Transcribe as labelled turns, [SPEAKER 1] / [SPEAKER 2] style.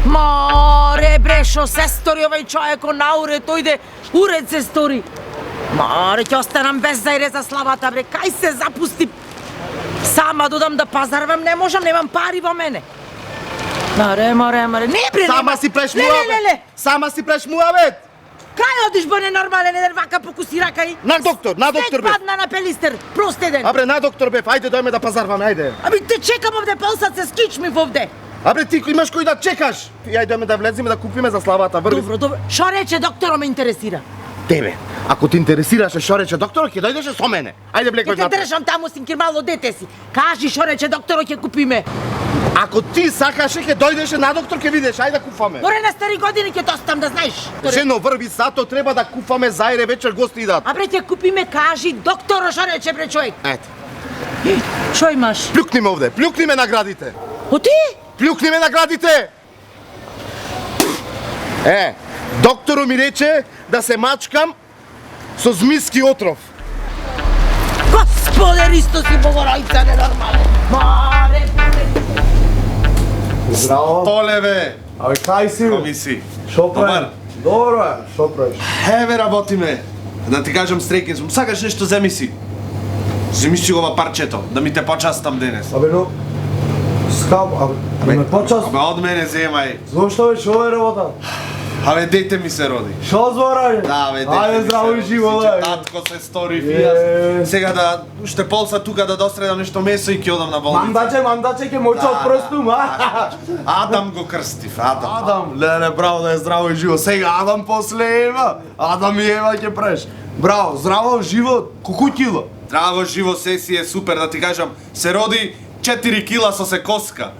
[SPEAKER 1] Маре, бре, шо се стори овај човек на уред, тојде, уред се стори. Маре, ќе останам без зајре за славата, бре, кај се запусти? Сама додам да пазарвам, не можам, немам пари во мене. Маре, не бре,
[SPEAKER 2] Сама си преш муабет!
[SPEAKER 1] ле.
[SPEAKER 2] Сама си преш муабет!
[SPEAKER 1] Кај одиш бо ненормален, еден вака покуси рака и...
[SPEAKER 2] На доктор
[SPEAKER 1] Снег
[SPEAKER 2] бе!
[SPEAKER 1] падна на пелистер, простеден.
[SPEAKER 2] Абре, на доктор бе, ајде дојме да пазарваме, ајде!
[SPEAKER 1] Аби те чекам овде полсат се скич ми вовде.
[SPEAKER 2] Абре, ти имаш кој да чекаш! И ајде дојме да влеземе да купиме за славата, врви.
[SPEAKER 1] Добро. Шо рече докторо ме интересира?
[SPEAKER 2] Тебе, ако ти интересираше шо рече докторот, ќе дојдеше со мене. Ајде блекој
[SPEAKER 1] Ќе држам таму синкир мало дете си. Кажи шо рече докторо ќе купиме.
[SPEAKER 2] Ако ти сакаше, ќе дојдеше на доктор, ќе видиш, ајде да купаме.
[SPEAKER 1] Море на стари години ќе тостам да знаеш.
[SPEAKER 2] Жено, врви, сато треба да купаме зајре, вечер гости идат.
[SPEAKER 1] А бре ќе купиме, кажи докторо шо рече бре човек.
[SPEAKER 2] Ете,
[SPEAKER 1] Шо имаш?
[SPEAKER 2] плюкни ме овде, плюкни ме наградите.
[SPEAKER 1] Оти?
[SPEAKER 2] Плюкни ме наградите! Доктору ми рече да се мачкам со змиски отров.
[SPEAKER 1] Господе Ристо си богоројца ненормален. Маре,
[SPEAKER 3] Здраво.
[SPEAKER 4] Толеве,
[SPEAKER 3] Абе, кај си?
[SPEAKER 4] коми си?
[SPEAKER 3] Шо правиш? Добро е, шо правиш?
[SPEAKER 4] Еве работиме. Да ти кажам среќен сум. Сакаш нешто земи си. Земи си ова парчето, да ми те почастам денес.
[SPEAKER 3] Абе, но... Скап, абе, да ме почаст.
[SPEAKER 4] Абе, од мене земај.
[SPEAKER 3] Зошто бе, шо е работа?
[SPEAKER 4] Абе, дете ми се роди.
[SPEAKER 3] Шо зборање?
[SPEAKER 4] Да, бе, дете
[SPEAKER 3] Ајде,
[SPEAKER 4] ми
[SPEAKER 3] здраво
[SPEAKER 4] се
[SPEAKER 3] и
[SPEAKER 4] роди.
[SPEAKER 3] живо,
[SPEAKER 4] Сиче,
[SPEAKER 3] бе.
[SPEAKER 4] татко се стори фијас. Сега да, уште полса тука да достредам нешто месо и ќе одам на болница.
[SPEAKER 3] Мандаче, ќе моча од прстум, а?
[SPEAKER 4] Адам го крстив, Адам.
[SPEAKER 3] Адам, леле, браво да е здраво и живо. Сега Адам после Ева. Адам и Ева ќе преш. Браво, здраво, живо, колку кила?
[SPEAKER 4] Здраво, живо, сесија, супер, да ти кажам, се роди 4 кила со се коска.